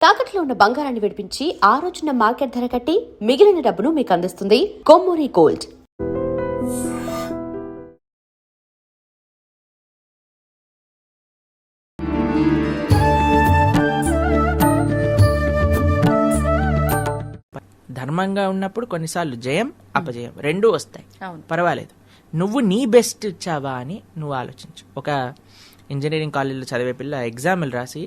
తాకట్లో ఉన్న బంగారాన్ని విడిపించి ఆ రోజున మార్కెట్ ధర కట్టి మిగిలిన డబ్బును మీకు అందిస్తుంది కొమ్మూరి గోల్డ్. ధర్మంగా ఉన్నప్పుడు కొన్నిసార్లు జయం అపజయం రెండూ వస్తాయి, పర్వాలేదు. నువ్వు నీ బెస్ట్ ఇచ్చావా అని నువ్వు ఆలోచించు. ఒక ఇంజనీరింగ్ కాలేజీలో చదివే పిల్ల ఎగ్జామ్లు రాసి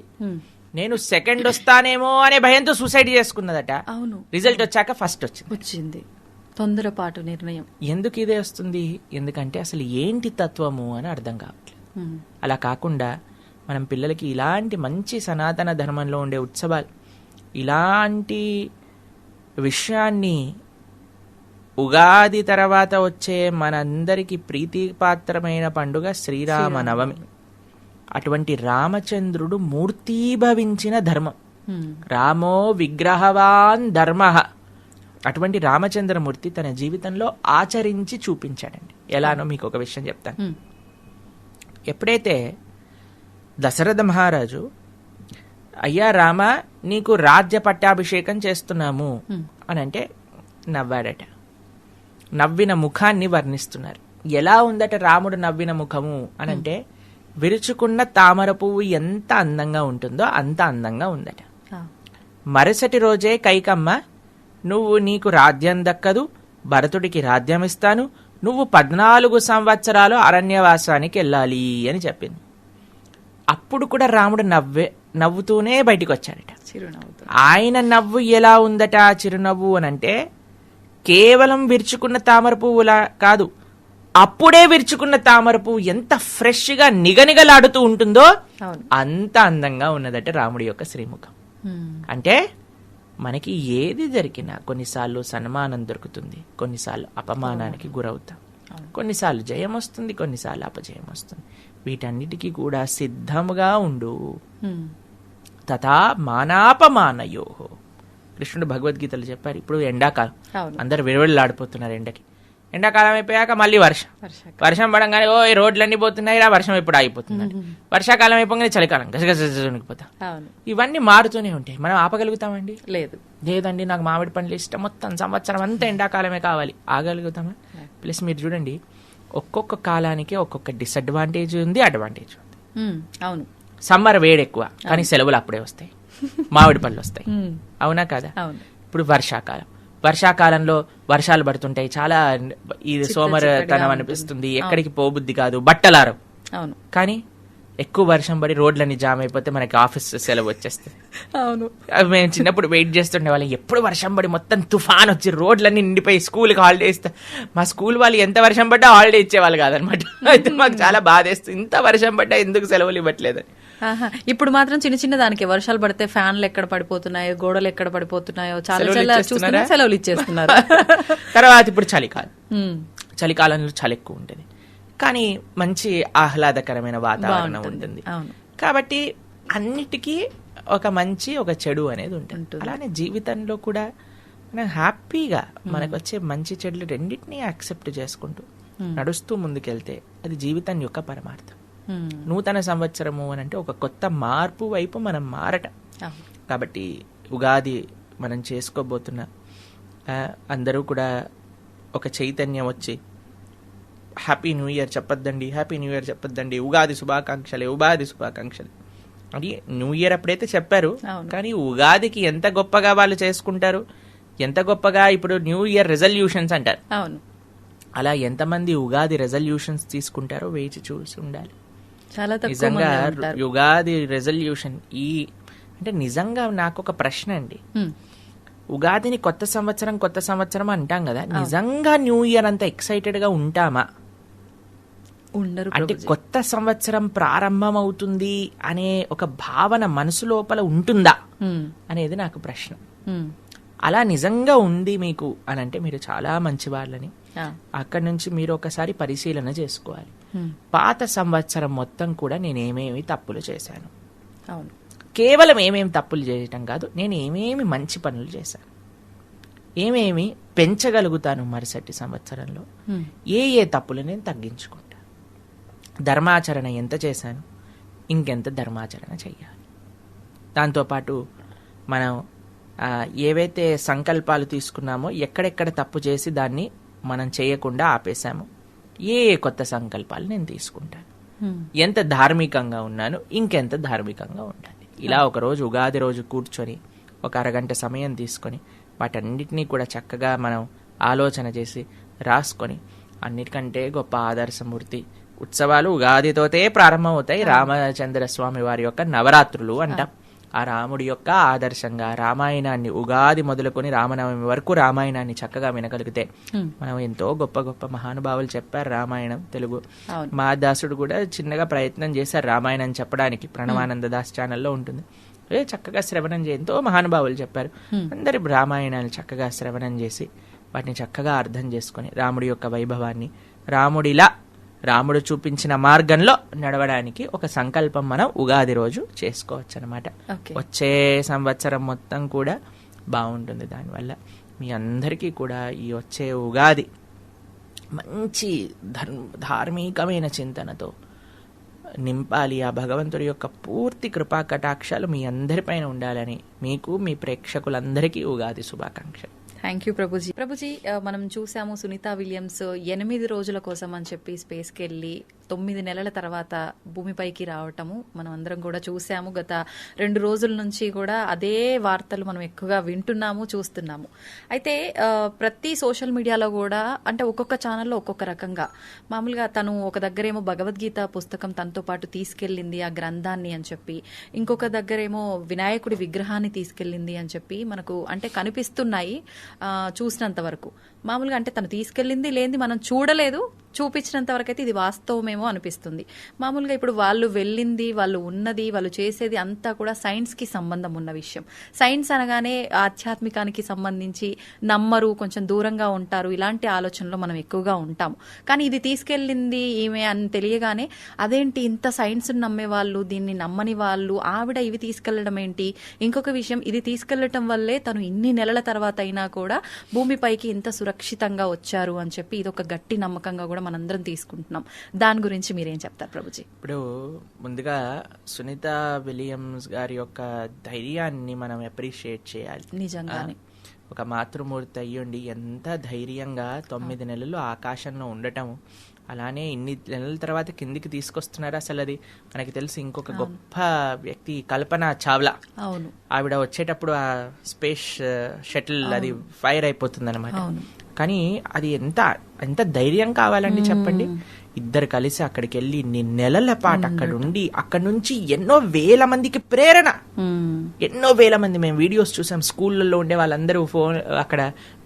నేను సెకండ్ వస్తానేమో అనే భయంతో సూసైడ్ చేసుకున్నదట. అవును, రిజల్ట్ వచ్చాక ఫస్ట్ వచ్చింది. తొందరపాటు నిర్ణయం. ఎందుకు ఇదే వస్తుంది? ఎందుకంటే అసలు ఏంటి తత్వము అని అర్థం కావట్లేదు. అలా కాకుండా మనం పిల్లలకి ఇలాంటి మంచి సనాతన ధర్మంలో ఉండే ఉత్సవాలు, ఇలాంటి విషయాన్ని ఉగాది తర్వాత వచ్చే మనందరికీ ప్రీతిపాత్రమైన పండుగ శ్రీరామనవమి. అటువంటి రామచంద్రుడు మూర్తీభవించిన ధర్మం. రామో విగ్రహవాన్ ధర్మ. అటువంటి రామచంద్రమూర్తి తన జీవితంలో ఆచరించి చూపించాడండి. ఎలానో మీకు ఒక విషయం చెప్తాను. ఎప్పుడైతే దశరథ మహారాజు అయ్యా రామ నీకు రాజ్య పట్టాభిషేకం చేస్తున్నాము అని అంటే నవ్వాడట. నవ్విన ముఖాన్ని వర్ణిస్తున్నారు. ఎలా ఉందట రాముడు నవ్విన ముఖము అని అంటే విరుచుకున్న తామర పువ్వు ఎంత అందంగా ఉంటుందో అంత అందంగా ఉందట. మరుసటి రోజే కైకమ్మ నీకు రాజ్యం దక్కదు, భరతుడికి రాజ్యం ఇస్తాను, నువ్వు 14 సంవత్సరాలు అరణ్యవాసానికి వెళ్ళాలి అని చెప్పింది. అప్పుడు కూడా రాముడు నవ్వుతూనే బయటికి వచ్చాడట. ఆయన నవ్వు ఎలా ఉందట చిరునవ్వు అనంటే కేవలం విరుచుకున్న తామర పువ్వులా కాదు, అప్పుడే విరుచుకున్న తామర పువ్వు ఎంత ఫ్రెష్ గా నిగనిగలాడుతూ ఉంటుందో అంత అందంగా ఉన్నదట రాముడి యొక్క శ్రీముఖం. అంటే మనకి ఏది జరిగినా కొన్నిసార్లు సన్మానం దొరుకుతుంది, కొన్నిసార్లు అపమానానికి గురవుతాం, కొన్నిసార్లు జయం వస్తుంది, కొన్నిసార్లు అపజయం వస్తుంది. వీటన్నిటికీ కూడా సిద్ధముగా ఉండు. తథా మానాపమానయో. కృష్ణుడు భగవద్గీతలు చెప్పారు. ఇప్పుడు ఎండాకాలం, అందరు విరవెళ్ళాడిపోతున్నారు ఎండకి. ఎండాకాలం అయిపోయాక మళ్ళీ వర్షం పడంగానే ఓ ఈ రోడ్లన్నీ పోతున్నాయి, వర్షం ఎప్పుడు ఆగిపోతుంది. వర్షాకాలం అయిపోగానే చలికాలం గజగజనిపోతా. ఇవన్నీ మారుతూనే ఉంటాయి. మనం ఆపగలుగుతామండి? లేదండి, నాకు మామిడి పండ్లు ఇష్టం, మొత్తం సంవత్సరం అంతా ఎండాకాలమే కావాలి. ఆగలుగుతామా? ప్లస్ మీరు చూడండి, ఒక్కొక్క కాలానికి ఒక్కొక్క డిసడ్వాంటేజ్ ఉంది, అడ్వాంటేజ్ ఉంది. అవును, సమ్మర్ వేడి ఎక్కువ కానీ సెలవులు అప్పుడే వస్తాయి, మామిడి పళ్ళు వస్తాయి. అవునా కదా? ఇప్పుడు వర్షాకాలంలో వర్షాలు పడుతుంటాయి, చాలా ఇది సోమరతనం అనిపిస్తుంది, ఎక్కడికి పోబుద్ది కాదు, బట్టలారం. అవును, కానీ ఎక్కువ వర్షం పడి రోడ్లన్నీ జామ్ అయిపోతే మనకి ఆఫీస్ సెలవు వచ్చేస్తుంది. అవును, మేము చిన్నప్పుడు వెయిట్ చేస్తుండే వాళ్ళం, ఎప్పుడు వర్షం పడి మొత్తం తుఫాన్ వచ్చి రోడ్లన్నీ నిండిపోయి స్కూల్కి హాలిడే ఇస్తే మా స్కూల్ వాళ్ళు ఎంత వర్షం పడ్డా హాలిడే ఇచ్చేవాళ్ళు కాదనమాట. అయితే మాకు చాలా బాధేస్తుంది, ఇంత వర్షం పడ్డా ఎందుకు సెలవులు ఇవ్వట్లేదని. ఇప్పుడు మాత్రం చిన్న చిన్న దానికి వర్షాలు పడితే ఫ్యాన్లు ఎక్కడ పడిపోతున్నాయో, గోడలు ఎక్కడ పడిపోతున్నాయో చాలా సెలవులు ఇచ్చేస్తున్నారు. తర్వాత ఇప్పుడు చలికాలంలో చలి ఎక్కువ ఉంటుంది కానీ మంచి ఆహ్లాదకరమైన వాతావరణం ఉంటుంది. కాబట్టి అన్నిటికీ ఒక మంచి ఒక చెడు అనేది ఉంటుంది. అలానే జీవితంలో కూడా మనం హ్యాపీగా మనకు వచ్చే మంచి చెడులు రెండింటినీ యాక్సెప్ట్ చేసుకుంటూ నడుస్తూ ముందుకెళ్తే అది జీవితం యొక్క పరమార్థం. నూతన సంవత్సరము అని అంటే ఒక కొత్త మార్పు వైపు మనం మారటం. కాబట్టి ఉగాది మనం చేసుకోబోతున్న అందరూ కూడా ఒక చైతన్యం వచ్చి హ్యాపీ న్యూ ఇయర్ చెప్పొద్దండి, హ్యాపీ న్యూ ఇయర్ చెప్పొద్దండి, ఉగాది శుభాకాంక్షలే అని న్యూ ఇయర్ అప్పుడైతే చెప్పారు. కానీ ఉగాదికి ఎంత గొప్పగా వాళ్ళు చేసుకుంటారు, ఎంత గొప్పగా ఇప్పుడు న్యూ ఇయర్ రెజల్యూషన్స్ అంటారు. అలా ఎంతమంది ఉగాది రెజల్యూషన్స్ తీసుకుంటారో వేచి చూసి ఉండాలి. నిజంగా ఉగాది రెజల్యూషన్ అంటే నిజంగా నాకు ఒక ప్రశ్న అండి. ఉగాదిని కొత్త సంవత్సరం అంటాం కదా, నిజంగా న్యూ ఇయర్ అంత ఎక్సైటెడ్ గా ఉంటామా? అంటే కొత్త సంవత్సరం ప్రారంభం అవుతుంది అనే ఒక భావన మనసు లోపల ఉంటుందా అనేది నాకు ప్రశ్న. అలా నిజంగా ఉంది మీకు అని అంటే మీరు చాలా మంచి వాళ్ళని. అక్కడి నుంచి మీరు ఒకసారి పరిశీలన చేసుకోవాలి. పాత సంవత్సరం మొత్తం కూడా నేనేమేమి తప్పులు చేశాను, కేవలం ఏమేమి తప్పులు చేయటం కాదు, నేను ఏమేమి మంచి పనులు చేశాను, ఏమేమి పెంచగలుగుతాను మరుసటి సంవత్సరంలో, ఏ తప్పులు నేను తగ్గించుకుంటా, ధర్మాచరణ ఎంత చేశాను, ఇంకెంత ధర్మాచరణ చెయ్యాలి. దాంతోపాటు మనం ఏవైతే సంకల్పాలు తీసుకున్నామో ఎక్కడెక్కడ తప్పు చేసి దాన్ని మనం చేయకుండా ఆపేశాము, ఏ కొత్త సంకల్పాలు నేను తీసుకుంటాను, ఎంత ధార్మికంగా ఉన్నాను, ఇంకెంత ధార్మికంగా ఉండాలి. ఇలా ఒకరోజు ఉగాది రోజు కూర్చొని ఒక అరగంట సమయం తీసుకొని వాటన్నిటినీ కూడా చక్కగా మనం ఆలోచన చేసి రాసుకొని, అన్నిటికంటే గొప్ప ఆదర్శమూర్తి ఉత్సవాలు ఉగాదితోటే ప్రారంభమవుతాయి. రామచంద్ర స్వామి వారి యొక్క నవరాత్రులు అంటాం. ఆ రాముడి యొక్క ఆదర్శంగా రామాయణాన్ని ఉగాది మొదలుకొని రామనవమి వరకు రామాయణాన్ని చక్కగా వినగలిగితే మనం ఎంతో గొప్ప గొప్ప మహానుభావులు చెప్పారు రామాయణం తెలుగు. మహాదాసుడు కూడా చిన్నగా ప్రయత్నం చేశారు రామాయణం చెప్పడానికి, ప్రణవానంద దాస్ ఛానల్లో ఉంటుంది. చక్కగా శ్రవణం చేసి ఎంతో మహానుభావులు చెప్పారు. అందరి రామాయణాన్ని చక్కగా శ్రవణం చేసి వాటిని చక్కగా అర్థం చేసుకొని రాముడి యొక్క వైభవాన్ని, రాముడు చూపించిన మార్గంలో నడవడానికి ఒక సంకల్పం మనం ఉగాది రోజు చేసుకోవచ్చు అనమాట. వచ్చే సంవత్సరం మొత్తం కూడా బాగుంటుంది. దానివల్ల మీ అందరికీ కూడా ఈ వచ్చే ఉగాది మంచి ధార్మికమైన చింతనతో నింపాలి. ఆ భగవంతుడి యొక్క పూర్తి కృపా కటాక్షాలు మీ అందరిపైన ఉండాలని మీకు, మీ ప్రేక్షకులందరికీ ఉగాది శుభాకాంక్షలు. Thank you Prabhuji. ప్రభుజీ, మనం చూసాము సునీత విలియమ్స్ 8 రోజుల కోసం అని చెప్పి స్పేస్కి వెళ్ళి 9 నెలల తర్వాత భూమిపైకి రావటము మనం అందరం కూడా చూసాము. గత 2 రోజుల నుంచి కూడా అదే వార్తలు మనం ఎక్కువగా వింటున్నాము, చూస్తున్నాము. అయితే ప్రతి సోషల్ మీడియాలో కూడా అంటే ఒక్కొక్క ఛానల్లో ఒక్కొక్క రకంగా, మామూలుగా తను ఒక దగ్గరేమో భగవద్గీత పుస్తకం తనతో పాటు తీసుకెళ్ళింది ఆ గ్రంథాన్ని అని చెప్పి, ఇంకొక దగ్గరేమో వినాయకుడి విగ్రహాన్ని తీసుకెళ్ళింది అని చెప్పి మనకు అంటే కనిపిస్తున్నాయి చూసినంత వరకు. మామూలుగా అంటే తను తీసుకెళ్ళింది లేనిది మనం చూడలేదు, చూపించినంత వరకు అయితే ఇది వాస్తవమేమో అనిపిస్తుంది. మామూలుగా ఇప్పుడు వాళ్ళు వెళ్ళింది, వాళ్ళు ఉన్నది, వాళ్ళు చేసేది అంతా కూడా సైన్స్కి సంబంధం ఉన్న విషయం. సైన్స్ అనగానే ఆధ్యాత్మికానికి సంబంధించి నమ్మరు, కొంచెం దూరంగా ఉంటారు, ఇలాంటి ఆలోచనలో మనం ఎక్కువగా ఉంటాము. కానీ ఇది తీసుకెళ్ళింది ఈమె అని తెలియగానే అదేంటి ఇంత సైన్స్ నమ్మే వాళ్ళు, దీన్ని నమ్మని వాళ్ళు ఆవిడ ఇవి తీసుకెళ్లడం ఏంటి? ఇంకొక విషయం, ఇది తీసుకెళ్లటం వల్లే తను ఇన్ని నెలల తర్వాత అయినా కూడా భూమిపైకి ఇంత సురక్షితంగా వచ్చారు అని చెప్పి ఇది ఒక గట్టి నమ్మకంగా కూడా మనందరం తీసుకుంటున్నాం. దాని గురించి మీరేం చెప్తారు ప్రభుజీ? ఇప్పుడు ముందుగా సునీత విలియమ్స్ గారి యొక్క ధైర్యాన్ని మనం అప్రిషియేట్ చేయాలి. నిజంగానే ఒక మాతృమూర్తి అయ్యుండి ఎంత ధైర్యంగా 9 నెలలు ఆకాశంలో ఉండటం, అలానే ఇన్ని నెలల తర్వాత కిందికి తీసుకొస్తున్నారు. అసలు అది మనకి తెలిసి ఇంకొక గొప్ప వ్యక్తి కల్పన చావ్లా. అవును, ఆవిడ వచ్చేటప్పుడు ఆ స్పేస్ షటిల్ అది ఫైర్ అయిపోతుంది అనమాట. కానీ అది ఎంత ధైర్యం కావాలండి చెప్పండి. ఇద్దరు కలిసి అక్కడికి వెళ్ళి ఇన్ని నెలల పాటు అక్కడి నుంచి ఎన్నో వేల మందికి ప్రేరణ, ఎన్నో వేల మంది మేము వీడియోస్ చూసాం. స్కూళ్ళల్లో ఉండే వాళ్ళందరూ ఫోన్ అక్కడ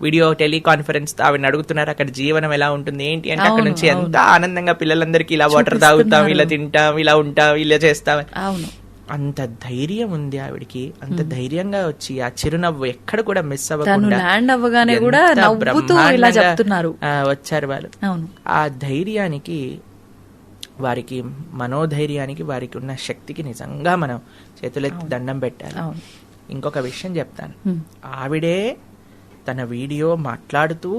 వీడియో టెలికాన్ఫరెన్స్ ఆవిడని అడుగుతున్నారు అక్కడ జీవనం ఎలా ఉంటుంది ఏంటి అంటే, అక్కడ నుంచి ఎంత ఆనందంగా పిల్లలందరికీ ఇలా వాటర్ తాగుతాం, ఇలా తింటాం, ఇలా ఉంటాం, ఇలా చేస్తాం. అంత ధైర్యం ఉంది ఆవిడికి. అంత ధైర్యంగా వచ్చి ఆ చిరునవ్వు ఎక్కడ కూడా మిస్ అవ్వకుండా వచ్చారు వాళ్ళు. ఆ ధైర్యానికి, వారికి మనోధైర్యానికి, వారికి ఉన్న శక్తికి నిజంగా మనం చేతులెత్తి దండం పెట్టాలి. ఇంకొక విషయం చెప్తాను. ఆవిడే తన వీడియో మాట్లాడుతూ,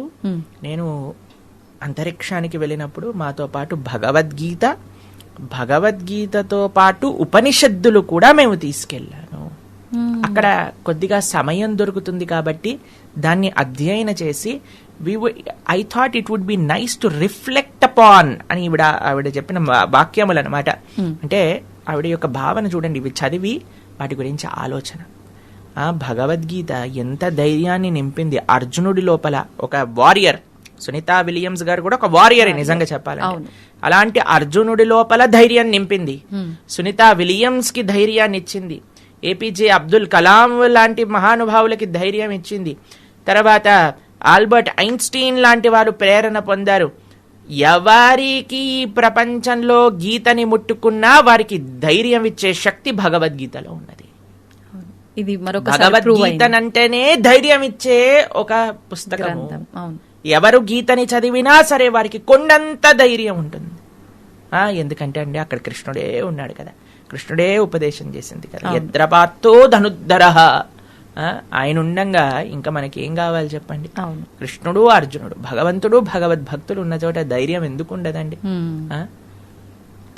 నేను అంతరిక్షానికి వెళ్ళినప్పుడు మాతో పాటు భగవద్గీతతో పాటు ఉపనిషత్తులు కూడా మేము తీసుకెళ్ళాను. అక్కడ కొద్దిగా సమయం దొరుకుతుంది కాబట్టి దాన్ని అధ్యయనం చేసి I thought it would be nice to reflect upon అని ఆవిడ చెప్పిన వాక్యములు అనమాట. అంటే ఆవిడ యొక్క భావన చూడండి, ఇవి చదివి వాటి గురించి ఆలోచన. భగవద్గీత ఎంత ధైర్యాన్ని నింపింది అర్జునుడి లోపల. ఒక వారియర్, సునీత విలియమ్స్ గారు కూడా ఒక వారియర్ నిజంగా చెప్పాలంటే. అలాంటి అర్జునుడి లోపల ధైర్యం నింపింది. సునీత విలియమ్స్ కి ధైర్యాన్ని ఇచ్చింది. ఏపీజే అబ్దుల్ కలాం లాంటి మహానుభావులకి ధైర్యం ఇచ్చింది. తర్వాత ఆల్బర్ట్ ఐన్స్టీన్ లాంటి వారు ప్రేరణ పొందారు. ఎవరికి ప్రపంచంలో గీతని ముట్టుకున్నా వారికి ధైర్యం ఇచ్చే శక్తి భగవద్గీతలో ఉన్నది. ఇది భగవద్గీతనంటేనే ధైర్యం ఇచ్చే ఒక పుస్తకం. ఎవరు గీతని చదివినా సరే వారికి కొండంత ధైర్యం ఉంటుంది. ఎందుకంటే అండి అక్కడ కృష్ణుడే ఉన్నాడు కదా, కృష్ణుడే ఉపదేశం చేసింది కదా. యద్రపార్థో ధనుద్ధరః, ఆయన ఉండంగా ఇంకా మనకి ఏం కావాలి చెప్పండి. కృష్ణుడు, అర్జునుడు, భగవంతుడు, భగవద్భక్తులు ఉన్న చోట ధైర్యం ఎందుకు ఉండదండి?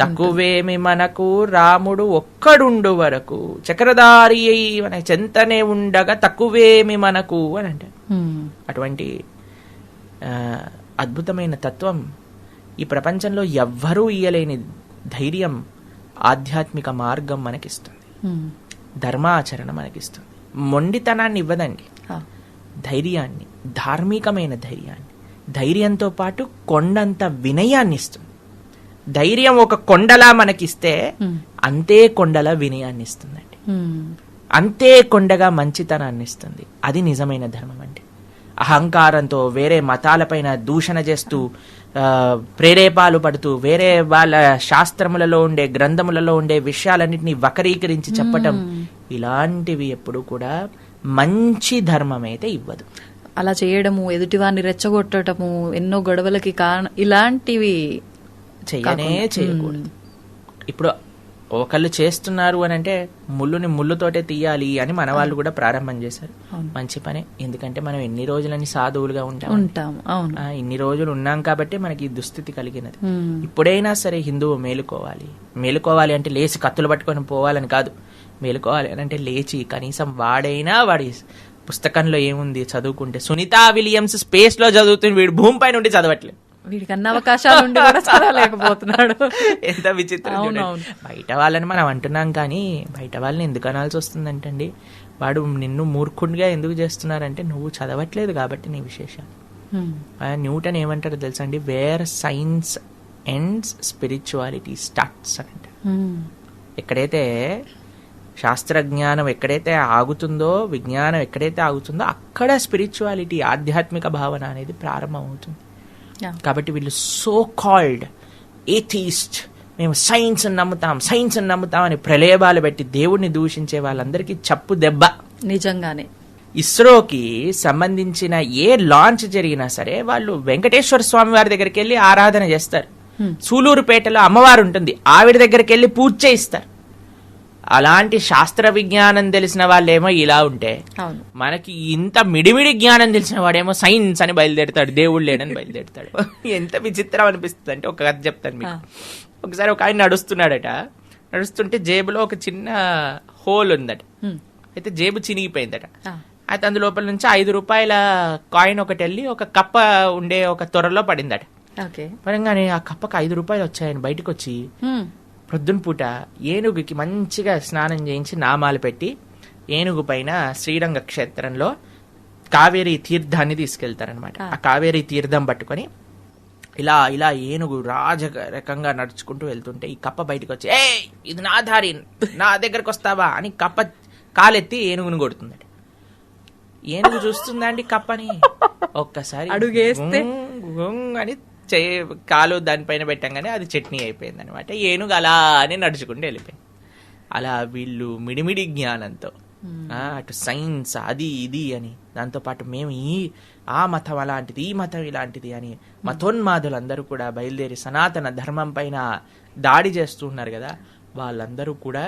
తక్కువేమి మనకు రాముడు ఒక్కడుండు వరకు చక్రధారి అయి మన చెంతనే ఉండగా తక్కువేమి మనకు అని అంటారు. అటువంటి అద్భుతమైన తత్వం ఈ ప్రపంచంలో ఎవ్వరూ ఇయ్యలేని ధైర్యం ఆధ్యాత్మిక మార్గం మనకిస్తుంది, ధర్మాచరణ మనకిస్తుంది. మొండితనాన్ని ఇవ్వదండి, ధైర్యాన్ని, ధార్మికమైన ధైర్యాన్ని, ధైర్యంతో పాటు కొండంత వినయాన్ని ఇస్తుంది. ధైర్యం ఒక కొండలా మనకిస్తే అంతే కొండలా వినయాన్ని ఇస్తుందండి, అంతే కొండగా మంచితనాన్ని ఇస్తుంది. అది నిజమైన ధర్మం అండి. అహంకారంతో వేరే మతాలపైన దూషణ చేస్తూ ప్రేరేపాలు పడుతూ వేరే వాళ్ళ శాస్త్రములలో ఉండే గ్రంథములలో ఉండే విషయాలన్నింటినీ వక్రీకరించి చెప్పటం, ఇలాంటివి ఎప్పుడు కూడా మంచి ధర్మం అయితే ఇవ్వదు. అలా చేయడము, ఎదుటివారిని రెచ్చగొట్టడము, ఎన్నో గొడవలకి కారణం, ఇలాంటివి చేయకూడదు. ఇప్పుడు ఒకళ్ళు చేస్తున్నారు అని అంటే ముళ్ళుని ముళ్ళుతోటే తీయాలి అని మన వాళ్ళు కూడా ప్రారంభం చేశారు. మంచి పనే, ఎందుకంటే మనం ఎన్ని రోజులని సాధువులుగా ఉంటాం, ఇన్ని రోజులు ఉన్నాం కాబట్టి మనకి ఈ దుస్థితి కలిగినది. ఇప్పుడైనా సరే హిందువు మేలుకోవాలి అంటే లేచి కత్తులు పట్టుకొని పోవాలని కాదు. మేలుకోవాలి అని అంటే లేచి కనీసం వాడైనా వాడి పుస్తకంలో ఏముంది చదువుకుంటే. సునీతా విలియమ్స్ స్పేస్ లో చదువుతుంది, వీడు భూమిపై నుండి చదవట్లేదు. వీడికి అన్న అవకాశాలు ఉండి కూడా చదవలేకపోతున్నాడు. ఎంత విచిత్రం. బయట వాళ్ళని మనం అంటున్నాం కానీ బయట వాళ్ళని ఎందుకు అనాల్సి వస్తుందంటండి. వాడు నిన్ను మూర్ఖుడిగా ఎందుకు చేస్తున్నారంటే నువ్వు చదవట్లేదు కాబట్టి నీ విశేషాలు. న్యూటన్ ఏమంటారో తెలుసా అండి, where science ends spirituality starts అని అంటారు. ఎక్కడైతే శాస్త్రజ్ఞానం ఎక్కడైతే ఆగుతుందో, విజ్ఞానం ఎక్కడైతే ఆగుతుందో అక్కడ స్పిరిచువాలిటీ, ఆధ్యాత్మిక భావన అనేది ప్రారంభం అవుతుంది. కాబట్టి వీళ్ళు సో కాల్డ్ ఏథీస్ట్, మేము సైన్స్ నమ్ముతాం అని ప్రలేబాలు పెట్టి దేవుడిని దూషించే వాళ్ళందరికీ చప్పు దెబ్బ. నిజంగానే ఇస్రోకి సంబంధించిన ఏ లాంచ్ జరిగినా సరే వాళ్ళు వెంకటేశ్వర స్వామి వారి దగ్గరికి వెళ్ళి ఆరాధన చేస్తారు. సూలూరుపేటలో అమ్మవారు ఉంటుంది, ఆవిడ దగ్గరికి వెళ్ళి పూజ చేయిస్తారు. అలాంటి శాస్త్ర విజ్ఞానం తెలిసిన వాళ్ళేమో ఇలా ఉంటే, మనకి ఇంత మిడిమిడి జ్ఞానం తెలిసిన వాడేమో సైన్స్ అని బయలుదేరుతాడు, దేవుడు లేడని బయలుదేరుతాడు. ఎంత విచిత్రం అనిపిస్తుంది అంటే, ఒక కథ చెప్తాను మీకు. ఒకసారి ఒక ఆయన నడుస్తుంటే జేబులో ఒక చిన్న హోల్ ఉందట. అయితే జేబు చినిగిపోయిందట. అయితే అందులోపల నుంచి 5 రూపాయల కాయిన్ ఒకటి వెళ్ళి ఒక కప్ప ఉండే ఒక తొరలో పడిందట. పరంగానే ఆ కప్పకు 5 రూపాయలు వచ్చాయని బయటకు వచ్చి ప్రొద్దున పూట ఏనుగుకి మంచిగా స్నానం చేయించి నామాలు పెట్టి ఏనుగు పైన శ్రీరంగ క్షేత్రంలో కావేరీ తీర్థాన్ని తీసుకెళ్తారనమాట. ఆ కావేరీ తీర్థం పట్టుకొని ఇలా ఇలా ఏనుగు రాజరకంగా నడుచుకుంటూ వెళ్తుంటే ఈ కప్ప బయటకు వచ్చి, ఏ ఇది నా దారి, నా దగ్గరకు వస్తావా అని కప్ప కాలెత్తి ఏనుగుని కొడుతుందట. ఏనుగు చూస్తుందండి కప్పని, ఒక్కసారి అడుగేస్తే అని కాలు దానిపైన పెట్టంగానే అది చట్నీ అయిపోయింది అనమాట. ఏనుగు అలా అని నడుచుకుంటూ వెళ్ళిపోయింది. అలా వీళ్ళు మిడిమిడి జ్ఞానంతో అటు సైన్స్ అది ఇది అని, దాంతోపాటు మేము ఆ మతం అలాంటిది, ఈ మతం ఇలాంటిది అని మతోన్మాదులందరూ కూడా బయలుదేరి సనాతన ధర్మం పైన దాడి చేస్తూ ఉన్నారు కదా, వాళ్ళందరూ కూడా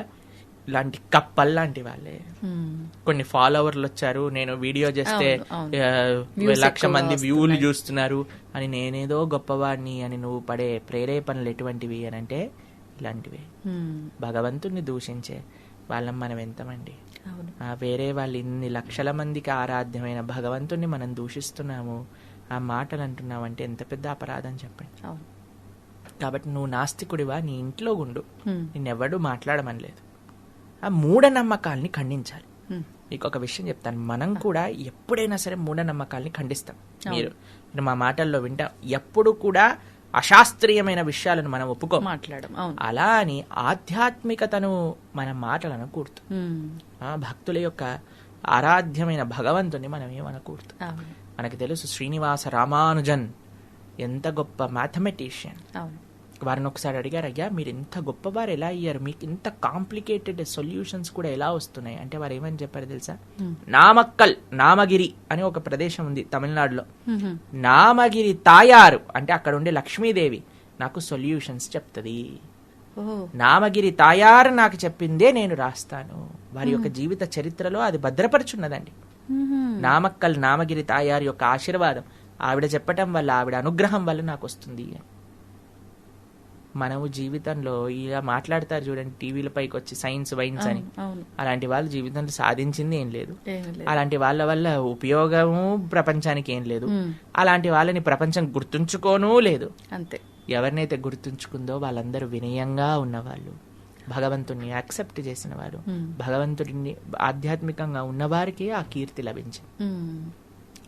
ఇలాంటి కప్పల్లాంటి వాళ్ళే. కొన్ని ఫాలోవర్లు వచ్చారు, నేను వీడియో చేస్తే 1,00,000 మంది వ్యూలు చూస్తున్నారు అని, నేనేదో గొప్పవాడిని అని నువ్వు పడే ప్రేరేపణలు ఎటువంటివి అని అంటే ఇలాంటివే. భగవంతుణ్ణి దూషించే వాళ్ళం మనం ఎంతమంది. వేరే వాళ్ళు ఇన్ని లక్షల మందికి ఆరాధ్యమైన భగవంతుణ్ణి మనం దూషిస్తున్నాము, ఆ మాటలు అంటున్నావు అంటే ఎంత పెద్ద అపరాధం చెప్పండి. కాబట్టి నువ్వు నాస్తికుడివా, నీ ఇంట్లో ఉండు, నిన్నెవడూ మాట్లాడమనలేదు. ఆ మూఢనమ్మకాల్ని ఖండించాలి. మీకు ఒక విషయం చెప్తాను, మనం కూడా ఎప్పుడైనా సరే మూఢనమ్మకాల్ని ఖండిస్తాం. మీరు మా మాటల్లో వింటాం, ఎప్పుడు కూడా అశాస్త్రీయమైన విషయాలను మనం మాట్లాడడం. అలా అని ఆధ్యాత్మికతను మన మాటలను కూర్తు, భక్తుల యొక్క ఆరాధ్యమైన భగవంతుని మనం ఏమనకూడదు. మనకి తెలుసు శ్రీనివాస రామానుజన్ ఎంత గొప్ప మ్యాథమెటిషియన్. వారిని ఒకసారి అడిగారు, అయ్యా మీరు ఇంత గొప్పవారు ఎలా అయ్యారు, మీకు ఇంత కాంప్లికేటెడ్ సొల్యూషన్స్ కూడా ఎలా వస్తున్నాయి అంటే వారు ఏమని చెప్పారు తెలుసా, నామగిరి అని ఒక ప్రదేశం ఉంది తమిళనాడులో, నామగిరి తాయారు అంటే అక్కడ ఉండే లక్ష్మీదేవి నాకు సొల్యూషన్స్ చెప్తుంది. నామగిరి తాయారు నాకు చెప్పిందే నేను రాస్తాను. వారి యొక్క జీవిత చరిత్రలో అది భద్రపరుచున్నదండి. నామగిరి తాయారు యొక్క ఆశీర్వాదం, ఆవిడ చెప్పటం వల్ల, ఆవిడ అనుగ్రహం వల్ల నాకు వస్తుంది. మనము జీవితంలో ఇలా మాట్లాడతారు చూడండి టీవీల పైకి వచ్చి సైన్స్ వైన్స్ అని, అవును. అలాంటి వాళ్ళు జీవితంలో సాధించింది ఏం లేదు. ఏమీ లేదు. అలాంటి వాళ్ళ వల్ల ఉపయోగము ప్రపంచానికి ఏం లేదు. అలాంటి వాళ్ళని ప్రపంచం గుర్తుంచుకోనూ లేదు. అంతే. ఎవరినైతే గుర్తుంచుకుందో వాళ్ళందరూ వినయంగా ఉన్నవాళ్ళు, భగవంతుడిని యాక్సెప్ట్ చేసిన వారు, భగవంతుడిని ఆధ్యాత్మికంగా ఉన్నవారికి ఆ కీర్తి లభించింది.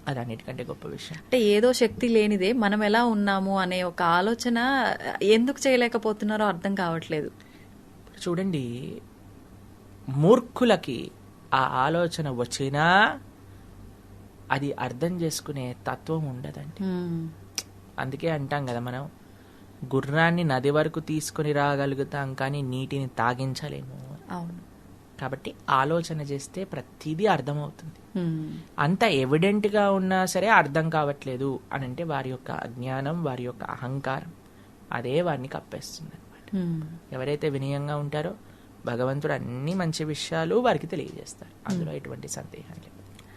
అది అన్నిటికంటే గొప్ప విషయం. అంటే ఏదో శక్తి లేనిదే మనం ఎలా ఉన్నాము అనే ఒక ఆలోచన ఎందుకు చేయలేకపోతున్నారో అర్థం కావట్లేదు. చూడండి, మూర్ఖులకి ఆ ఆలోచన వచ్చినా అది అర్థం చేసుకునే తత్వం ఉండదండి. అందుకే అంటాం కదా, మనం గుర్రాన్ని నది వరకు తీసుకుని రాగలుగుతాం కానీ నీటిని తాగించలేము. అవును. కాబట్టి ఆలోచన చేస్తే ప్రతిదీ అర్థమవుతుంది. అంత ఎవిడెంట్గా ఉన్నా సరే అర్థం కావట్లేదు అని అంటే వారి యొక్క అజ్ఞానం, వారి యొక్క అహంకారం అదే వారిని కప్పేస్తుంది అనమాట. ఎవరైతే వినయంగా ఉంటారో భగవంతుడు అన్ని మంచి విషయాలు వారికి తెలియజేస్తారు. అందులో ఎటువంటి సందేహం లేదు.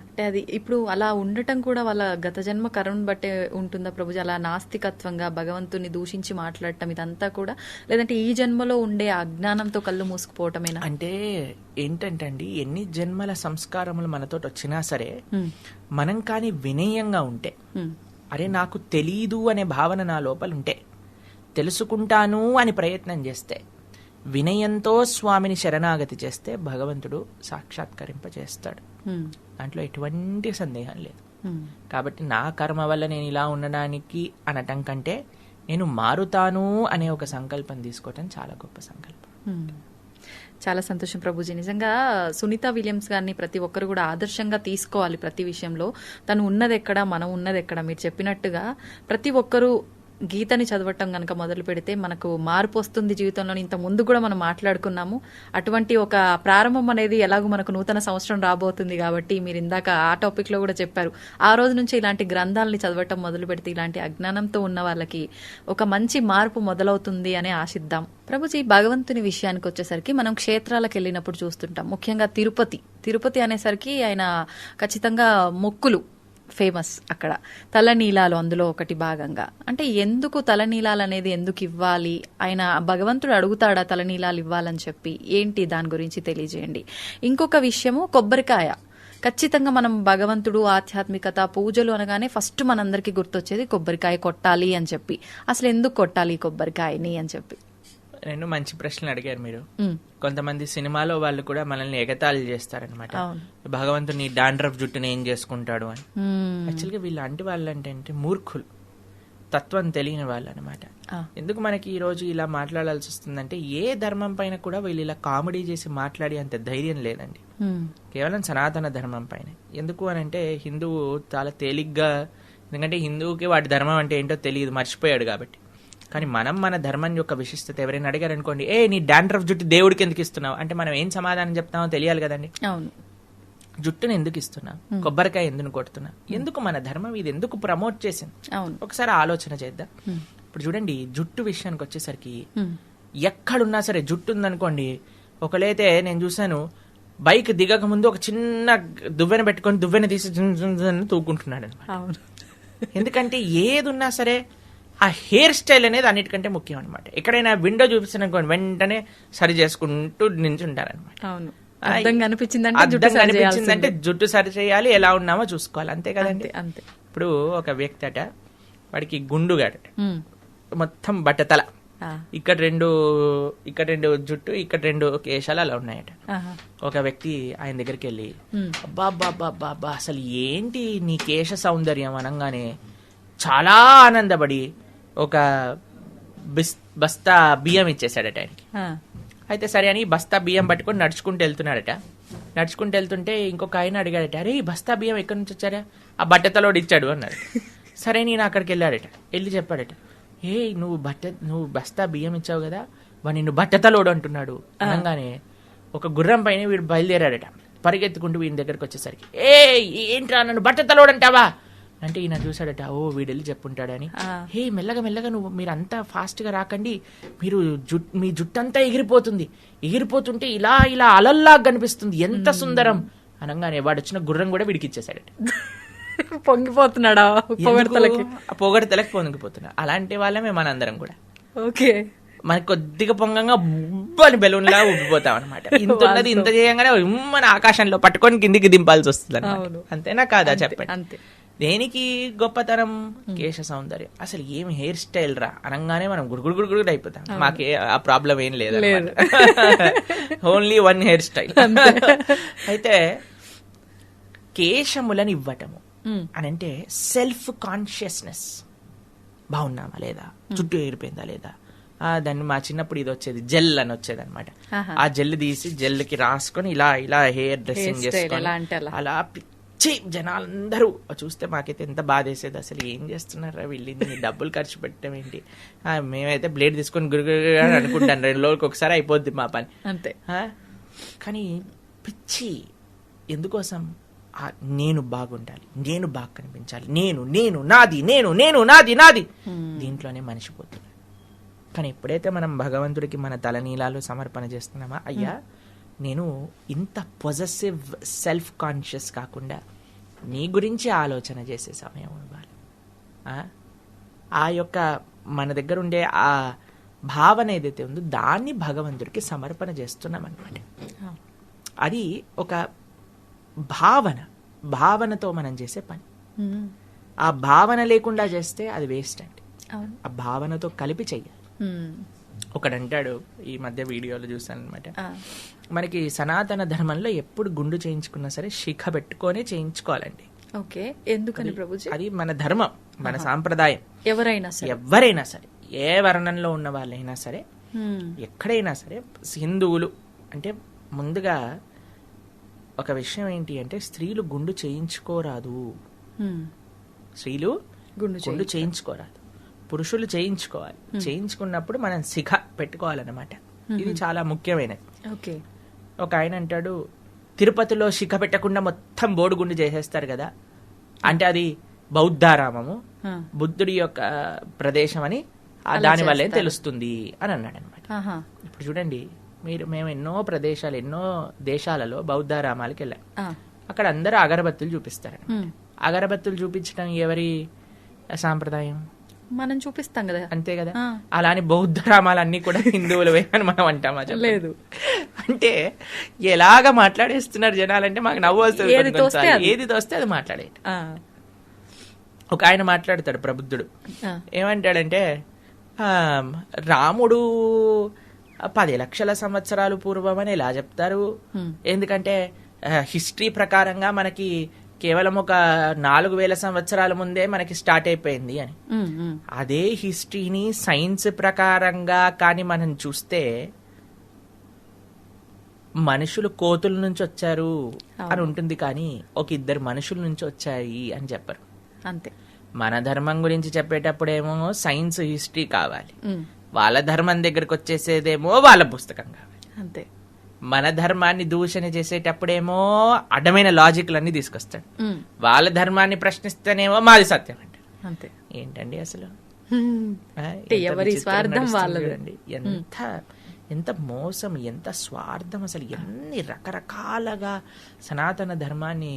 అంటే అది ఇప్పుడు అలా ఉండటం కూడా వాళ్ళ గత జన్మ కరుణ బట్టే ఉంటుందా ప్రభుజీ? అలా నాస్తికత్వంగా భగవంతుని దూషించి మాట్లాడటం ఇదంతా కూడా, లేదంటే ఈ జన్మలో ఉండే అజ్ఞానంతో కళ్ళు మూసుకుపోవటమేనా? అంటే ఏంటంటే అండి, ఎన్ని జన్మల సంస్కారములు మనతో వచ్చినా సరే మనం కానీ వినయంగా ఉంటే, అరే నాకు తెలీదు అనే భావన నా లోపల ఉంటే, తెలుసుకుంటాను అని ప్రయత్నం చేస్తే, వినయంతో స్వామిని శరణాగతి చేస్తే భగవంతుడు సాక్షాత్కరింపజేస్తాడు. దాంట్లో ఎటువంటి సందేహం లేదు. కాబట్టి నా కర్మ వల్ల నేను ఇలా ఉండడానికి అనటం కంటే నేను మారుతాను అనే ఒక సంకల్పం తీసుకోవటం చాలా గొప్ప సంకల్పం. చాలా సంతోషం ప్రభుజీ. నిజంగా సునీత విలియమ్స్ గారిని ప్రతి ఒక్కరు కూడా ఆదర్శంగా తీసుకోవాలి. ప్రతి విషయంలో తను ఉన్నది ఎక్కడ, మనం ఉన్నది ఎక్కడ. మీరు చెప్పినట్టుగా ప్రతి ఒక్కరూ గీతని చదవటం కనుక మొదలు పెడితే మనకు మార్పు వస్తుంది జీవితంలో. ఇంత ముందు కూడా మనం మాట్లాడుకున్నాము. అటువంటి ఒక ప్రారంభం అనేది ఎలాగో మనకు నూతన సంవత్సరం రాబోతుంది కాబట్టి మీరు ఇందాక ఆ టాపిక్ లో కూడా చెప్పారు. ఆ రోజు నుంచి ఇలాంటి గ్రంథాలని చదవటం మొదలు పెడితే ఇలాంటి అజ్ఞానంతో ఉన్న వాళ్ళకి ఒక మంచి మార్పు మొదలవుతుంది అని ఆశిద్దాం. ప్రభుజీ, భగవంతుని విషయానికి వచ్చేసరికి మనం క్షేత్రాలకు వెళ్ళినప్పుడు చూస్తుంటాం. ముఖ్యంగా తిరుపతి అనేసరికి ఆయన ఖచ్చితంగా మొక్కులు ఫేమస్. అక్కడ తలనీలాలు అందులో ఒకటి భాగంగా. అంటే ఎందుకు తలనీలాలు అనేది ఎందుకు ఇవ్వాలి? ఆయన భగవంతుడు అడుగుతాడా తలనీలాలు ఇవ్వాలని చెప్పి? ఏంటి దాని గురించి తెలియజేయండి. ఇంకొక విషయము, కొబ్బరికాయ. ఖచ్చితంగా మనం భగవంతుడు, ఆధ్యాత్మికత, పూజలు అనగానే ఫస్ట్ మనందరికీ గుర్తొచ్చేది కొబ్బరికాయ కొట్టాలి అని చెప్పి. అసలు ఎందుకు కొట్టాలి కొబ్బరికాయని అని చెప్పి? రెండు మంచి ప్రశ్నలు అడిగారు మీరు. కొంతమంది సినిమాలో వాళ్ళు కూడా మనల్ని ఎగతాళి చేస్తారనమాట, భగవంతుని డాండ్రఫ్ జుట్టుని ఏం చేసుకుంటాడు అని. యాక్చువల్గా వీళ్ళంటి వాళ్ళు అంటే మూర్ఖులు, తత్వం తెలియని వాళ్ళు అనమాట. ఎందుకు మనకి ఈ రోజు ఇలా మాట్లాడాల్సి వస్తుందంటే, ఏ ధర్మం పైన కూడా వీళ్ళు ఇలా కామెడీ చేసి మాట్లాడి అంత ధైర్యం లేదండి. కేవలం సనాతన ధర్మం పైన. ఎందుకు అని అంటే, హిందువు చాలా తేలిగ్గా, ఎందుకంటే హిందువుకి వాటి ధర్మం అంటే ఏంటో తెలియదు, మర్చిపోయాడు కాబట్టి. కానీ మనం మన ధర్మం యొక్క విశిష్టత ఎవరైనా అడిగారు అనుకోండి, నీ డాండ్రఫ్ జుట్టు దేవుడికి ఎందుకు ఇస్తున్నావు అంటే మనం ఏం సమాధానం చెప్తామో తెలియాలి కదండి. అవును. జుట్టుని ఎందుకు ఇస్తున్నా, కొబ్బరికాయ ఎందుకు కొడుతున్నా, ఎందుకు మన ధర్మం ఇది ఎందుకు ప్రమోట్ చేసింది, ఒకసారి ఆలోచన చేద్దాం. ఇప్పుడు చూడండి, జుట్టు విషయానికి వచ్చేసరికి ఎక్కడున్నా సరే జుట్టు ఉందనుకోండి, ఒకలైతే నేను చూసాను బైక్ దిగక ముందు ఒక చిన్న దువ్వెన పెట్టుకొని దువ్వెన తీసి తూకుంటున్నాడు అనమాట. ఎందుకంటే ఏది ఉన్నా సరే ఆ హెయిర్ స్టైల్ అనేది అన్నిటికంటే ముఖ్యం అనమాట. ఎక్కడైనా విండో చూపిస్తాను వెంటనే సరి చేసుకుంటూ నించుంటారనమాట. అనిపించిందంటే జుట్టు సరి చేయాలి, ఎలా ఉన్నామో చూసుకోవాలి, అంతే కదండి. అంతే. ఇప్పుడు ఒక వ్యక్తి అట, వాడికి గుండుగాట, మొత్తం బట్టతల, ఇక్కడ రెండు జుట్టు, ఇక్కడ 2 కేశాలు అలా ఉన్నాయట. ఒక వ్యక్తి ఆయన దగ్గరికి వెళ్ళి, అబ్బా అసలు ఏంటి నీ కేశ సౌందర్యం అనగానే చాలా ఆనందపడి ఒక బస్తా బియ్యం ఇచ్చేసాడట ఆయనకి. అయితే సరే అని బస్తా బియ్యం పట్టుకొని నడుచుకుంటూ వెళ్తున్నాడట. నడుచుకుంటూ వెళ్తుంటే ఇంకొక ఆయన అడిగాడట, అరే ఈ బస్తా బియ్యం ఎక్కడి నుంచి వచ్చారా? ఆ బట్టతలోడు ఇచ్చాడు అన్నాడు. సరే నేను అక్కడికి వెళ్ళాడట, వెళ్ళి చెప్పాడట, నువ్వు బస్తా బియ్యం ఇచ్చావు కదా, వాడు నిన్ను బట్టతలోడు అంటున్నాడు అనగానే ఒక గుర్రం పైన వీడు బయలుదేరాడట, పరిగెత్తుకుంటూ వీని దగ్గరకు వచ్చేసరికి, ఏంట్రా నన్ను బట్టతలోడు అంటావా అంటే ఈయన చూసాడట, వీడు వెళ్ళి చెప్పుంటాడని, మెల్లగా మీరంతా ఫాస్ట్ గా రాకండి, మీ జుట్టంతా ఎగిరిపోతుంటే ఇలా అలల్లా కనిపిస్తుంది, ఎంత సుందరం అనగానే వాడు వచ్చిన గుర్రం కూడా వీడికి ఇచ్చేసాడట. పొంగిపోతున్నాడా? పొగడతలకు పొంగిపోతున్నా. అలాంటి వాళ్ళమే మనందరం కూడా. ఓకే. మనకి కొద్దిగా పొంగంగా ఉబ్బని బెలూన్ లా ఉబ్బిపోతాం అనమాట. ఇంత ఉన్నది ఇంత చేయంగానే మన ఆకాశంలో పట్టుకొని కిందికి దింపాల్సి వస్తుంది అనమాట. అంతేనా కాదా చెప్పండి. అంతే. దేనికి గొప్పతనం? కేశ సౌందర్యం. అసలు ఏం హెయిర్ స్టైల్ రా అనగానే మనం గుడుగుడు అయిపోతాం. మాకే ఆ ప్రాబ్లం ఏం లేదు, ఓన్లీ వన్ హెయిర్ స్టైల్. అయితే కేశములను ఇవ్వటము అని అంటే సెల్ఫ్ కాన్షియస్నెస్. బాగున్నామా లేదా, చుట్టూ ఎగిరిపోయిందా లేదా, దాన్ని మా చిన్నప్పుడు ఇది వచ్చేది జెల్ అని వచ్చేది అనమాట. ఆ జెల్ తీసి జెల్ కి రాసుకొని ఇలా ఇలా హెయిర్ డ్రెస్సింగ్ చేసుకొని అలా పిచ్చి జనాలందరూ చూస్తే మాకైతే ఎంత బాధ వేసేది. అసలు ఏం చేస్తున్నారా వీళ్ళు, డబ్బులు ఖర్చు పెట్టడం ఏంటి, మేమైతే బ్లేడ్ తీసుకొని గురుగురు అనుకుంటాను, 2 రోజులకి ఒకసారి అయిపోద్ది మా పని అంతే. కానీ పిచ్చి ఎందుకోసం? నేను బాగుండాలి, నేను బాగా కనిపించాలి, నేను నేను నాది, నేను నేను నాది నాది, దీంట్లోనే మనిషిపోతుంది. కానీ ఎప్పుడైతే మనం భగవంతుడికి మన తలనీలాలు సమర్పణ చేస్తున్నామా, అయ్యా నేను ఇంత పొజెసివ్ సెల్ఫ్ కాన్షియస్ కాకుండా నీ గురించి ఆలోచన చేసే సమయం ఇవ్వాలి. ఆ యొక్క మన దగ్గర ఉండే ఆ భావన ఏదైతే ఉందో దాన్ని భగవంతుడికి సమర్పణ చేస్తున్నాం అనమాట. అది ఒక భావనతో మనం చేసే పని. ఆ భావన లేకుండా చేస్తే అది వేస్ట్ అండి. ఆ భావనతో కలిపి చెయ్యాలి. ఒకడంటాడు, ఈ మధ్య వీడియోలో చూసాను అనమాట, మనకి సనాతన ధర్మంలో ఎప్పుడు గుండు చేయించుకున్నా సరే శిఖ పెట్టుకొని చేయించుకోవాలండి. ఓకే, ఎందుకని ప్రభుజీ? అది మన ధర్మం, మన సాంప్రదాయం. ఎవరైనా సరే ఏ వర్ణంలో ఉన్న వాళ్ళైనా సరే, ఎక్కడైనా సరే, హిందువులు అంటే ముందుగా ఒక విషయం ఏంటి అంటే స్త్రీలు గుండు చేయించుకోరాదు. స్త్రీలు గుండు చేయించుకోరాదు, పురుషులు చేయించుకోవాలి. చేయించుకున్నప్పుడు మనం శిఖ పెట్టుకోవాలన్నమాట. ఇది చాలా ముఖ్యమైనది. ఒక ఆయన అంటాడు, తిరుపతిలో శిఖ పెట్టకుండా మొత్తం బోడిగుండు చేసేస్తారు కదా, అంటే అది బౌద్ధారామము, బుద్ధుడి యొక్క ప్రదేశం అని దాని వల్లే తెలుస్తుంది అని అన్నాడు అనమాట. ఇప్పుడు చూడండి, మేము ఎన్నో ప్రదేశాలు, ఎన్నో దేశాలలో బౌద్ధారామాలకు వెళ్ళాం. అక్కడ అందరూ అగరబత్తులు చూపిస్తారు. అగరబత్తులు చూపించడం ఎవరి సాంప్రదాయం? మనం చూపిస్తాం కదా, అంతే కదా. అలానే బౌద్ధ రామాలన్నీ కూడా హిందువులవే అని మనం అంటామా? లేదు. అంటే ఎలాగా మాట్లాడేస్తున్నారు జనాలంటే మాకు నవ్వు వస్తుంది. ఏది తోస్తే అది మాట్లాడే. ఒక ఆయన మాట్లాడతాడు, ప్రబుద్ధుడు. ఏమంటాడంటే, రాముడు 10 లక్షల సంవత్సరాలు పూర్వం అని ఎలా చెప్తారు? ఎందుకంటే హిస్టరీ ప్రకారంగా మనకి కేవలం ఒక 4000 సంవత్సరాల ముందే మనకి స్టార్ట్ అయిపోయింది అని. అదే హిస్టరీని సైన్స్ ప్రకారంగా కానీ మనం చూస్తే మనుషులు కోతుల నుంచి వచ్చారు అని ఉంటుంది, కానీ ఒక 2 మనుషుల నుంచి వచ్చాయి అని చెప్పరు. అంతే. మన ధర్మం గురించి చెప్పేటప్పుడేమో సైన్స్ హిస్టరీ కావాలి, వాళ్ళ ధర్మం దగ్గరకు వచ్చేసేదేమో వాళ్ళ పుస్తకం కావాలి. అంతే. మన ధర్మాన్ని దూషణ చేసేటప్పుడేమో అడ్డమైన లాజిక్లన్నీ తీసుకొస్తాడు, వాళ్ళ ధర్మాన్ని ప్రశ్నిస్తేనేమో మాది సత్యం అంట. అంతే. ఏంటండి అసలు ఎవరి స్వార్థం వాళ్ళది. ఎంత మోసం, ఎంత స్వార్థం, అసలు ఎన్ని రకరకాలుగా సనాతన ధర్మాన్ని.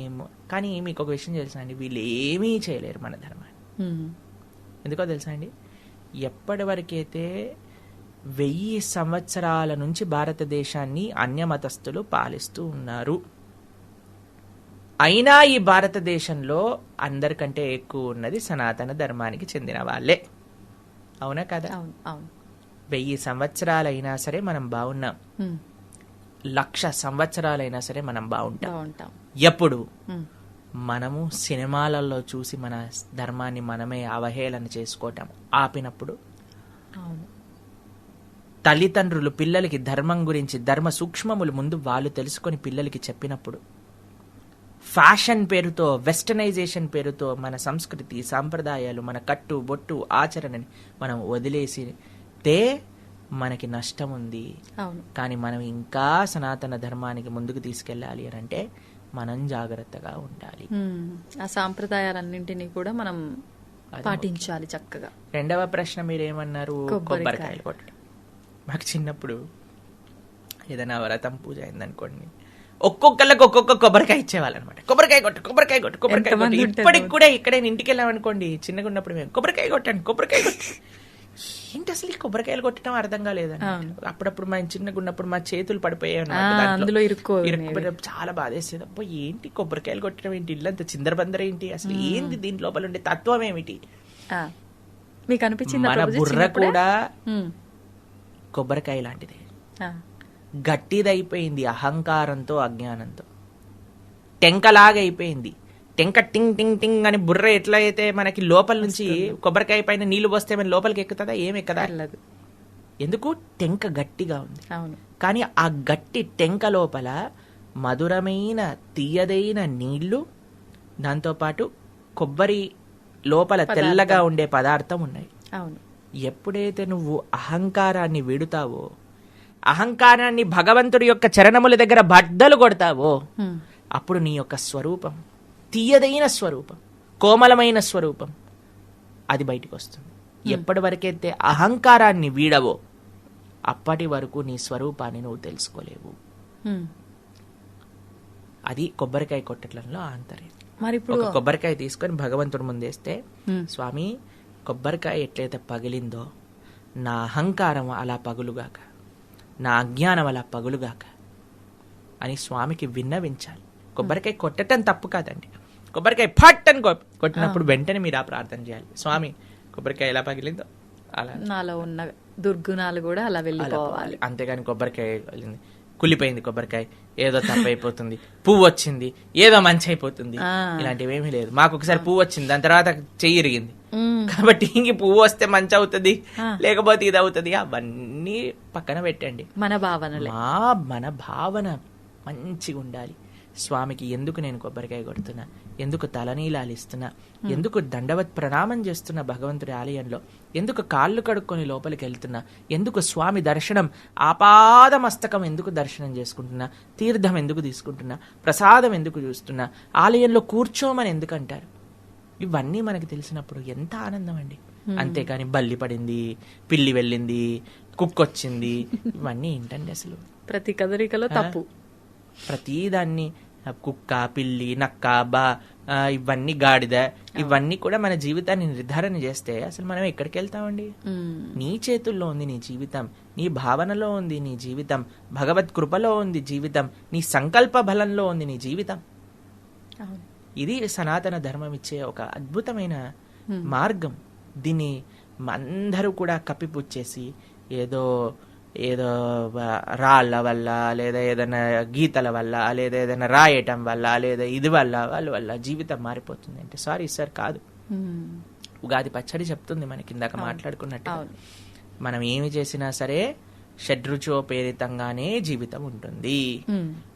కానీ మీకు ఒక విషయం తెలుసా అండి, వీళ్ళు ఏమీ చేయలేరు మన ధర్మాన్ని. ఎందుకో తెలుసా అండి, ఎప్పటి వరకైతే 1000 సంవత్సరాల నుంచి భారతదేశాన్ని అన్యమతస్థులు పాలిస్తూ ఉన్నారు, అయినా ఈ భారతదేశంలో అందరికంటే ఎక్కువ ఉన్నది సనాతన ధర్మానికి చెందిన వాళ్ళే. అవునా కదా? 1000 సంవత్సరాలైనా సరే మనం బాగున్నాం, 1,00,000 సంవత్సరాలైనా సరే మనం బాగుంటాం. ఎప్పుడు మనము సినిమాలలో చూసి మన ధర్మాన్ని మనమే అవహేళన చేసుకోవటం ఆపినప్పుడు, తల్లిదండ్రులు పిల్లలకి ధర్మం గురించి, ధర్మ సూక్ష్మములు ముందు వాళ్ళు తెలుసుకొని పిల్లలకి చెప్పినప్పుడు, ఫ్యాషన్ పేరుతో, వెస్టర్నైజేషన్ పేరుతో మన సంస్కృతి సాంప్రదాయాలు, మన కట్టు బొట్టు ఆచరణని మనం వదిలేసితే మనకి నష్టం ఉంది. కానీ మనం ఇంకా సనాతన ధర్మానికి ముందుకు తీసుకెళ్ళాలి అని అంటే మనం జాగ్రత్తగా ఉండాలి. ఆ సాంప్రదాయాలన్నింటినీ కూడా మనం పాటించాలి చక్కగా. రెండవ ప్రశ్న మీరేమన్నారు? కొబ్బరికాయలు కొట్టడం. మాకు చిన్నప్పుడు ఏదైనా వ్రతం పూజ అయిందనుకోండి, ఒక్కొక్కళ్ళకి ఒక్కొక్క కొబ్బరికాయ ఇచ్చేవాళ్ళు అనమాట. కొబ్బరికాయ కొట్టు, కొబ్బరికాయ కొట్టు, కొబ్బరికాయ కొట్టు. ఇప్పటికి కూడా ఇక్కడే ఇంటికి వెళ్ళామనుకోండి, చిన్నగా ఉన్నప్పుడు మేము కొబ్బరికాయ కొట్టండి, కొబ్బరికాయ కొట్టు. ఏంటి అసలు ఈ కొబ్బరికాయలు కొట్టడం అర్థం కాలేదండి. అప్పుడప్పుడు మా చిన్నగా ఉన్నప్పుడు మా చేతులు పడిపోయాయి అందులో చాలా బాధేసేది. అబ్బో ఏంటి కొబ్బరికాయలు కొట్టడం ఏంటి, ఇల్లంత చిందరబందర ఏంటి, అసలు ఏంటి దీని లోపల ఉండే తత్వం ఏమిటి. మీకు అనిపించింది మన బుర్ర కూడా కొబ్బరికాయ లాంటిదే, గట్టిదైపోయింది అహంకారంతో అజ్ఞానంతో, టెంకలాగా అయిపోయింది. టెంక టింగ్ టింగ్ టింగ్ అని బుర్ర ఎట్లా అయితే మనకి లోపల నుంచి కొబ్బరికాయ పైన నీళ్లు పోస్తే మన లోపలికి ఎక్కుతుందా, ఏం ఎక్కదా. ఎందుకు, టెంక గట్టిగా ఉంది. కానీ ఆ గట్టి టెంక లోపల మధురమైన తీయదైన నీళ్లు, దాంతోపాటు కొబ్బరి లోపల తెల్లగా ఉండే పదార్థం ఉన్నాయి. ఎప్పుడైతే నువ్వు అహంకారాన్ని విడుతావో, అహంకారాన్ని భగవంతుడి యొక్క చరణముల దగ్గర బద్దలు కొడతావో, అప్పుడు నీ యొక్క స్వరూపం, తీయదైన స్వరూపం, కోమలమైన స్వరూపం అది బయటికి వస్తుంది. ఎప్పటి వరకైతే అహంకారాన్ని వీడవో అప్పటి వరకు నీ స్వరూపాన్ని నువ్వు తెలుసుకోలేవు. అది కొబ్బరికాయ కొట్టడంలో ఆంతర్యం. మరి ఇప్పుడు కొబ్బరికాయ తీసుకొని భగవంతుడి ముందేస్తే, స్వామి కొబ్బరికాయ ఎట్లయితే పగిలిందో నా అహంకారం అలా పగులుగాక, నా అజ్ఞానం అలా పగులుగాక అని స్వామికి విన్నవించాలి. కొబ్బరికాయ కొట్టడం తప్పు కాదండి. కొబ్బరికాయ ఫట్ అని కొట్టినప్పుడు వెంటనే మీరు ఆ ప్రార్థన చేయాలి, స్వామి కొబ్బరికాయ ఎలా పగిలిందో అలా నాలో ఉన్న దుర్గుణాలు కూడా అలా వెళ్ళిపోవాలి. అంతేగాని కొబ్బరికాయ కుళ్ళిపోయింది, కొబ్బరికాయ ఏదో తప్పైపోతుంది, పువ్వు వచ్చింది ఏదో మంచి అయిపోతుంది, ఇలాంటివి ఏమీ లేదు. మాకు ఒకసారి పువ్వు వచ్చింది, దాని తర్వాత చెయ్యి ఇరిగింది, కాబట్టి ఇంక పువ్వు వస్తే మంచి అవుతుంది లేకపోతే ఇది అవుతుంది, అవన్నీ పక్కన పెట్టండి. మన భావన మంచిగా ఉండాలి. స్వామికి ఎందుకు నేను కొబ్బరికాయ కొడుతున్నా, ఎందుకు తలనీలాలు ఇస్తున్నా, ఎందుకు దండవత్ ప్రణామం చేస్తున్నా భగవంతుడి ఆలయంలో, ఎందుకు కాళ్ళు కడుక్కొని లోపలికి వెళ్తున్నా, ఎందుకు స్వామి దర్శనం ఆపాద మస్తకం ఎందుకు దర్శనం చేసుకుంటున్నా, తీర్థం ఎందుకు తీసుకుంటున్నా, ప్రసాదం ఎందుకు చూస్తున్నా, ఆలయంలో కూర్చోమని ఎందుకు అంటారు. ఇవన్నీ మనకి తెలిసినప్పుడు ఎంత ఆనందం అండి. అంతేకాని బల్లి పడింది, పిల్లి వెళ్ళింది, కుక్కొచ్చింది, ఇవన్నీ ఏంటండి అసలు. ప్రతి కదలికలో తప్పు. ప్రతిదాన్ని కుక్క, పిల్లి, నక్క, ఇవన్నీ గాడిద, ఇవన్నీ కూడా మన జీవితాన్ని నిర్ధారణ చేస్తే అసలు మనం ఎక్కడికి వెళ్తామండి. నీ చేతుల్లో ఉంది నీ జీవితం, నీ భావనలో ఉంది నీ జీవితం, భగవత్ కృపలో ఉంది జీవితం, నీ సంకల్ప బలంలో ఉంది నీ జీవితం. ఇది సనాతన ధర్మం ఇచ్చే ఒక అద్భుతమైన మార్గం. దీన్ని అందరూ కూడా కప్పిపుచ్చేసి ఏదో ఏదో రాళ్ళ వల్ల, లేదా ఏదైనా గీతల వల్ల, లేదా ఏదైనా రాయటం వల్ల, లేదా ఇది వల్ల వాళ్ళ వల్ల జీవితం మారిపోతుంది అంటే సారీ సార్, కాదు. ఉగాది పచ్చడి చెప్తుంది మనకి, ఇందాక మాట్లాడుకున్నట్టు మనం ఏమి చేసినా సరే షడ్రుచోపేరితంగానే జీవితం ఉంటుంది.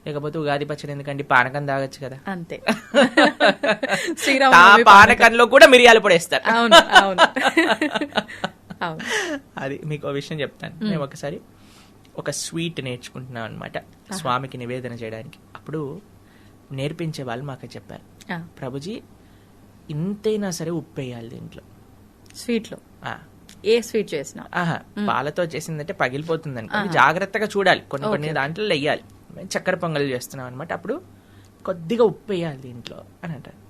లేకపోతే ఉగాది పచ్చడి ఎందుకంటే పానకం తాగొచ్చు కదా, అంతే. పానకంలో కూడా మిరియాలు పొడేస్తారు. అది మీకు విషయం చెప్తాను. మేము ఒకసారి ఒక స్వీట్ నేర్చుకుంటున్నాం అనమాట స్వామికి నివేదన చేయడానికి. అప్పుడు నేర్పించే వాళ్ళు మాకు చెప్పారు, ప్రభుజీ ఇంతైనా సరే ఉప్పు వేయాలి దీంట్లో స్వీట్ లో. ఏ స్వీట్ చేసినా పాలతో చేసిందంటే పగిలిపోతుంది అనుకోండి, జాగ్రత్తగా చూడాలి, కొన్ని దాంట్లో వెయ్యాలి. చక్కెర పొంగల్ చేస్తున్నాం అనమాట, అప్పుడు కొద్దిగా ఉప్పు వేయాలి దీంట్లో అని అంటారు.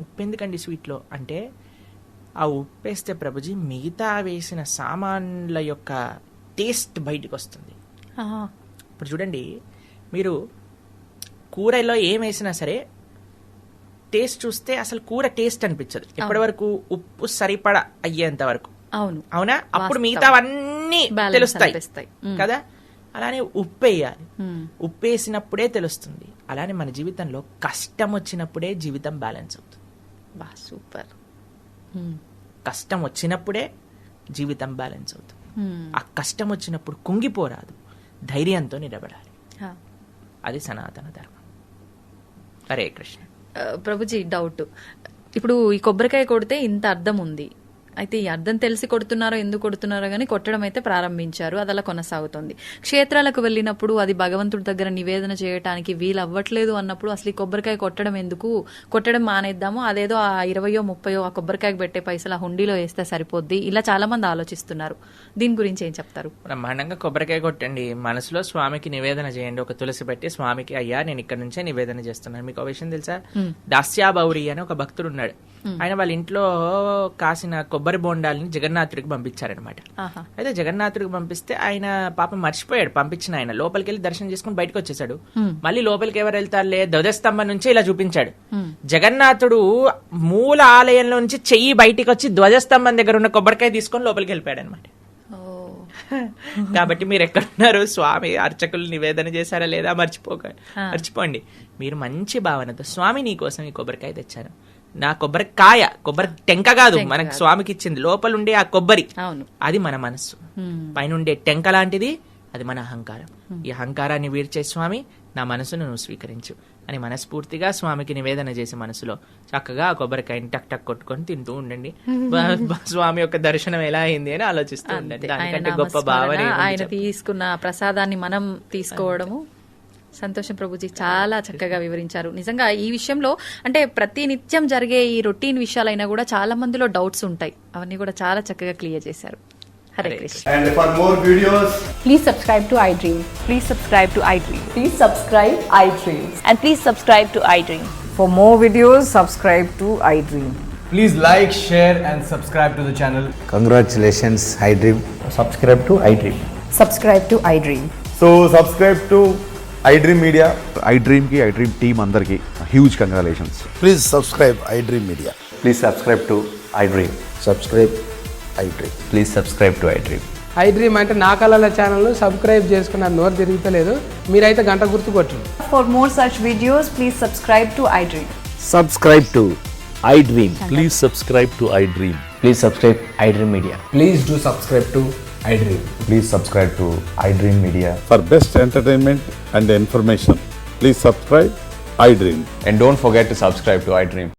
ఉప్పు ఎందుకండి స్వీట్లో అంటే, ఆ ఉప్పు వేస్తే ప్రభుజీ మిగతా వేసిన సామాన్ల యొక్క టేస్ట్ బయటకు వస్తుంది. ఇప్పుడు చూడండి, మీరు కూరలో ఏం వేసినా సరే టేస్ట్ చూస్తే అసలు కూర టేస్ట్ అనిపించదు ఎప్పటి వరకు ఉప్పు సరిపడా అయ్యేంత వరకు. అవునా? అప్పుడు మిగతావన్నీ తెలుస్తాయి కదా. అలానే ఉప్పు వేయాలి, ఉప్పు వేసినప్పుడే తెలుస్తుంది. అలానే మన జీవితంలో కష్టం వచ్చినప్పుడే జీవితం బ్యాలెన్స్ అవుతుంది. సూపర్. కష్టం వచ్చినప్పుడే జీవితం బ్యాలెన్స్ అవుతుంది. ఆ కష్టం వచ్చినప్పుడు కుంగిపోరాదు, ధైర్యంతో నిలబడాలి. అది సనాతన ధర్మం. హరే కృష్ణ. ప్రభుజీ, డౌట్, ఇప్పుడు ఈ కొబ్బరికాయ కొడితే ఇంత అర్థం ఉంది, అయితే ఈ అర్థం తెలిసి కొడుతున్నారో ఎందుకు కొడుతున్నారో కానీ కొట్టడం అయితే ప్రారంభించారు, అది అలా కొనసాగుతుంది. క్షేత్రాలకు వెళ్ళినప్పుడు అది భగవంతుడి దగ్గర నివేదన చేయడానికి వీలు అవ్వట్లేదు అన్నప్పుడు అసలు ఈ కొబ్బరికాయ కొట్టడం ఎందుకు, కొట్టడం మానేద్దాము, అదేదో ఆ 20 30 ఆ కొబ్బరికాయకు పెట్టే పైసలు ఆ హుండీలో వేస్తే సరిపోద్ది, ఇలా చాలా మంది ఆలోచిస్తున్నారు. దీని గురించి ఏం చెప్తారు? బ్రహ్మాండంగా కొబ్బరికాయ కొట్టండి, మనసులో స్వామికి నివేదన చేయండి. ఒక తులసి పెట్టి స్వామికి, అయ్యా నేను ఇక్కడ నుంచే నివేదన చేస్తున్నాను. మీకు ఒక విషయం తెలుసా, దాస్యాబౌరి అని ఒక భక్తుడు ఉన్నాడు. ఆయన వాళ్ళ ఇంట్లో కాసిన కొబ్బరి బోండాలని జగన్నాథుడికి పంపించారనమాట. ఆహా. అయితే జగన్నాథుడికి పంపిస్తే ఆయన పాపం మర్చిపోయాడు పంపించిన ఆయన. లోపలికి వెళ్ళి దర్శనం చేసుకుని బయటకు వచ్చేసాడు. మళ్ళీ లోపలికి ఎవరు వెళ్తారులే, ధ్వజస్తంభం నుంచి ఇలా చూపించాడు. జగన్నాథుడు మూల ఆలయంలో నుంచి చెయ్యి బయటికి వచ్చి ధ్వజస్తంభం దగ్గర ఉన్న కొబ్బరికాయ తీసుకొని లోపలికి వెళ్ళిపోయాడు అనమాట. ఓ. కాబట్టి మీరు ఎక్కడున్నారు, స్వామి అర్చకులు నివేదన చేశారా లేదా మర్చిపోండి. మీరు మంచి భావనతో స్వామి నీ కోసం ఈ కొబ్బరికాయ తెచ్చాను, నా కొబ్బరికాయ, కొబ్బరి టెంక కాదు మనకు స్వామికి ఇచ్చింది, లోపల ఉండే ఆ కొబ్బరి, అవును, అది మన మనస్సు. పైన ఉండే టెంక లాంటిది అది మన అహంకారం. ఈ అహంకారాన్ని వీడ్చే స్వామి, నా మనసును నువ్వు స్వీకరించు అని మనస్ఫూర్తిగా స్వామికి నివేదన చేసి మనసులో చక్కగా ఆ కొబ్బరికాయని టక్ టక్ కొట్టుకొని తింటూ ఉండండి. స్వామి యొక్క దర్శనం ఎలా అయింది అని ఆలోచిస్తూ ఉండండి. దానికంటే గొప్ప భావన ఆయన తీసుకున్న ప్రసాదాన్ని మనం తీసుకోవడము. సంతోషం ప్రభుజీ, చాలా చక్కగా వివరించారు. నిజంగా ఈ విషయంలో అంటే ప్రతి నిత్యం జరిగే ఈ రొటీన్ విషయాలైనా కూడా చాలా మందిలో డౌట్స్ ఉంటాయి, అవన్నీ కూడా చాలా చక్కగా క్లియర్ చేశారు. Hare Krishna. And for more videos, Please subscribe to iDream. Please subscribe to iDream. Please subscribe iDream. And please subscribe to iDream. For more videos, subscribe to iDream. please like, share and subscribe to the channel. Congratulations, iDream. Subscribe to iDream. Subscribe to iDream. So subscribe to iDream Media. iDream team andarki huge congratulations. Please subscribe iDream Media. Please subscribe to iDream. Subscribe iDream. Please subscribe to iDream. iDream అంటే నా కళల ఛానల్ను subscribe చేసుకున్న నోరు తిరుగుతలేదు, మీరైతే గంట గుర్తు కొట్టండి. For more such videos, please subscribe to iDream. Subscribe to iDream. Please subscribe to iDream. Please subscribe iDream Media. Please do subscribe to iDream. Please subscribe to iDream Media. For best entertainment and information, please subscribe iDream. And don't forget to subscribe to iDream.